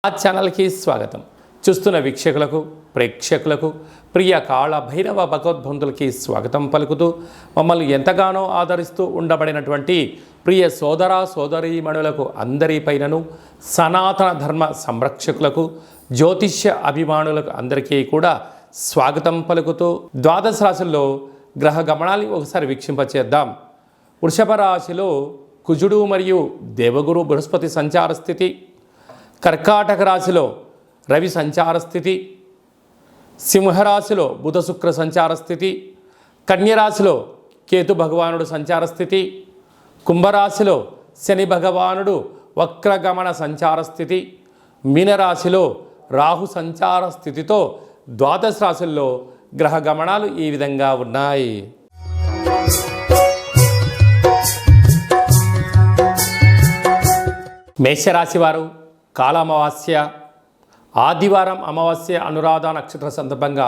ఆ ఛానల్కి స్వాగతం. చూస్తున్న వీక్షకులకు ప్రేక్షకులకు ప్రియ కాళ భైరవ భగవద్బంధులకి స్వాగతం పలుకుతూ మమ్మల్ని ఎంతగానో ఆదరిస్తూ ఉండబడినటువంటి ప్రియ సోదర సోదరీమణులకు అందరిపైనను సనాతన ధర్మ సంరక్షకులకు జ్యోతిష్య అభిమానులకు అందరికీ కూడా స్వాగతం పలుకుతూ ద్వాదశ రాశుల్లో గ్రహ గమనాన్ని ఒకసారి వీక్షింపచేద్దాం. వృషభ రాశిలో కుజుడు మరియు దేవగురు బృహస్పతి సంచార స్థితి, కర్కాటక రాశిలో రవి సంచార స్థితి, సింహరాశిలో బుధ శుక్ర సంచార స్థితి, కన్యరాశిలో కేతు భగవానుడు సంచార స్థితి, కుంభరాశిలో శని భగవానుడు వక్రగమన సంచార స్థితి, మీనరాశిలో రాహు సంచార స్థితితో ద్వాదశ రాశుల్లో గ్రహ గమనాలు ఈ విధంగా ఉన్నాయి. మేషరాశి వారు కాలామావాస్య ఆదివారం అమావాస్య అనురాధ నక్షత్ర సందర్భంగా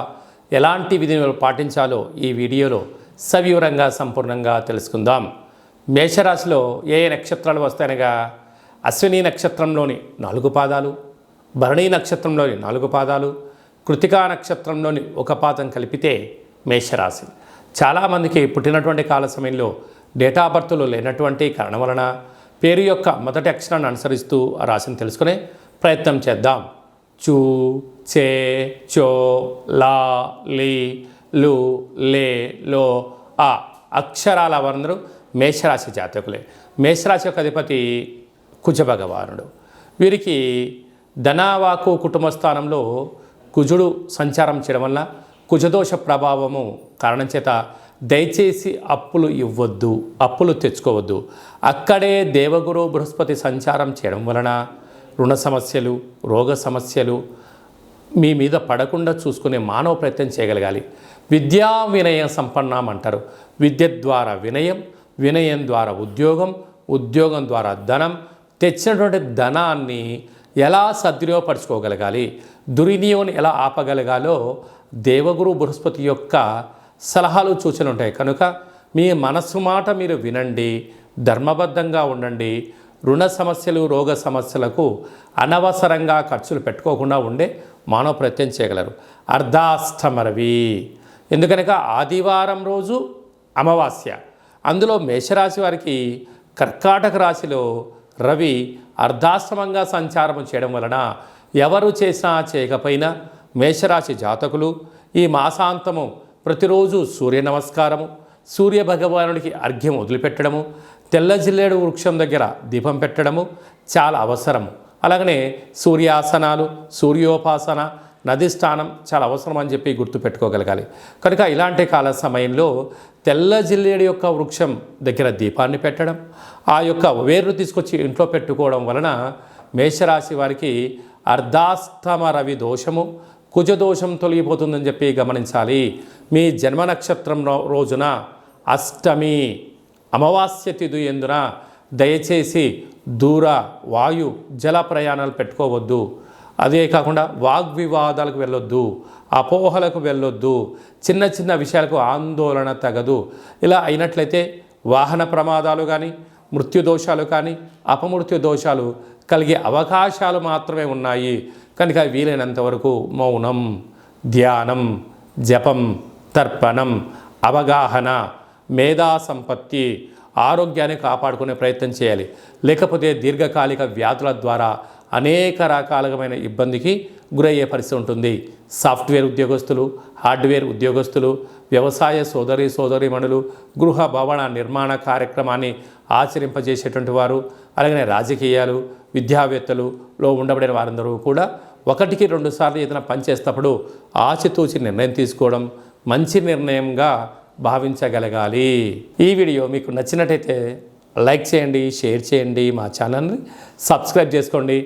ఎలాంటి విధులు పాటించాలో ఈ వీడియోలో సవివరంగా సంపూర్ణంగా తెలుసుకుందాం. మేషరాశిలో ఏ నక్షత్రాలు వస్తాయనగా అశ్విని నక్షత్రంలోని 4 పాదాలు, భరణి నక్షత్రంలోని 4 పాదాలు, కృతికా నక్షత్రంలోని 1 పాదం కలిపితే మేషరాశి. చాలామందికి పుట్టినటువంటి కాల సమయంలో డేటా బర్త్లు లేనటువంటి కారణం వలన పేరు యొక్క మొదటి అక్షరాన్ని అనుసరిస్తూ ఆ రాశిని తెలుసుకునే ప్రయత్నం చేద్దాం. చూ, చే, చో, లా, లీ, లు, లే, లో, ఆ అక్షరాల వారందరూ మేషరాశి జాతకులే. మేషరాశి యొక్క అధిపతి కుజ భగవానుడు. వీరికి ధనవాకు కుటుంబ స్థానంలో కుజుడు సంచారం చేయడం వల్ల కుజదోష ప్రభావము కారణం చేత దయచేసి అప్పులు ఇవ్వద్దు, అప్పులు తెచ్చుకోవద్దు. అక్కడే దేవగురు బృహస్పతి సంచారం చేయడం వలన రుణ సమస్యలు, రోగ సమస్యలు మీ మీద పడకుండా చూసుకునే మానవ ప్రయత్నం చేయగలగాలి. విద్యా వినయ సంపన్నం అంటారు. విద్య ద్వారా వినయం, వినయం ద్వారా ఉద్యోగం, ఉద్యోగం ద్వారా ధనం, తెచ్చినటువంటి ధనాన్ని ఎలా సద్వినియోగపరచుకోగలగాలి, దుర్వినియోగం ఎలా ఆపగలగాలో దేవగురు బృహస్పతి యొక్క సలహాలు సూచనలు ఉంటాయి. కనుక మీ మనస్సు మాట మీరు వినండి, ధర్మబద్ధంగా ఉండండి. రుణ సమస్యలు, రోగ సమస్యలకు అనవసరంగా ఖర్చులు పెట్టుకోకుండా ఉండే మానవ ప్రయత్నం చేయగలరు. అర్ధాష్టమరవి ఎందుకనక ఆదివారం రోజు అమావాస్య. అందులో మేషరాశి వారికి కర్కాటక రాశిలో రవి అర్ధాష్టమంగా సంచారం చేయడం వలన ఎవరు చేసినా చేయకపోయినా మేషరాశి జాతకులు ఈ మాసాంతము ప్రతిరోజు సూర్య నమస్కారము, సూర్య భగవానుడికి అర్ఘ్యం వదిలిపెట్టడము, తెల్ల జిల్లేడు వృక్షం దగ్గర దీపం పెట్టడము చాలా అవసరం. అలాగనే సూర్యాసనాలు, సూర్యోపాసన, నది స్నానం చాలా అవసరం అని చెప్పి గుర్తుపెట్టుకోగలగాలి. కనుక ఇలాంటి కాల సమయంలో తెల్ల జిల్లేడు యొక్క వృక్షం దగ్గర దీపాన్ని పెట్టడం, ఆ యొక్క వేర్లు తీసుకొచ్చి ఇంట్లో పెట్టుకోవడం వలన మేషరాశి వారికి అర్ధాష్టమ రవి దోషము, కుజదోషం తొలగిపోతుందని చెప్పి గమనించాలి. మీ జన్మ నక్షత్రం రోజున అష్టమి అమావాస్య తిథి ఎందున దయచేసి దూర వాయు జల ప్రయాణాలు పెట్టుకోవద్దు. అదే కాకుండా వాగ్వివాదాలకు వెళ్ళొద్దు, అపోహలకు వెళ్ళొద్దు, చిన్న చిన్న విషయాలకు ఆందోళన తగదు. ఇలా అయినట్లయితే వాహన ప్రమాదాలు కానీ, మృత్యుదోషాలు కానీ, అపమృత్యు దోషాలు కలిగే అవకాశాలు మాత్రమే ఉన్నాయి. కనుక వీలైనంత వరకు మౌనం, ధ్యానం, జపం, తర్పణం, అవగాహన, మేధా సంపత్తి, ఆరోగ్యాన్ని కాపాడుకునే ప్రయత్నం చేయాలి. లేకపోతే దీర్ఘకాలిక వ్యాధుల ద్వారా అనేక రకాలమైన ఇబ్బందికి గురయ్యే పరిస్థితి ఉంటుంది. సాఫ్ట్వేర్ ఉద్యోగస్తులు, హార్డ్వేర్ ఉద్యోగస్తులు, వ్యవసాయ సోదరీమణులు, గృహ భవన నిర్మాణ కార్యక్రమాన్ని ఆచరింపజేసేటువంటి వారు, అలాగే రాజకీయాలు, విద్యావేత్తలులో ఉండబడిన వారందరూ కూడా 1-2 సార్లు ఏదైనా పనిచేసేటప్పుడు ఆచితూచి నిర్ణయం తీసుకోవడం మంచి నిర్ణయంగా భావించగలగాలి. ఈ వీడియో మీకు నచ్చినట్టయితే లైక్ చేయండి, షేర్ చేయండి, మా ఛానల్ని సబ్స్క్రైబ్ చేసుకోండి.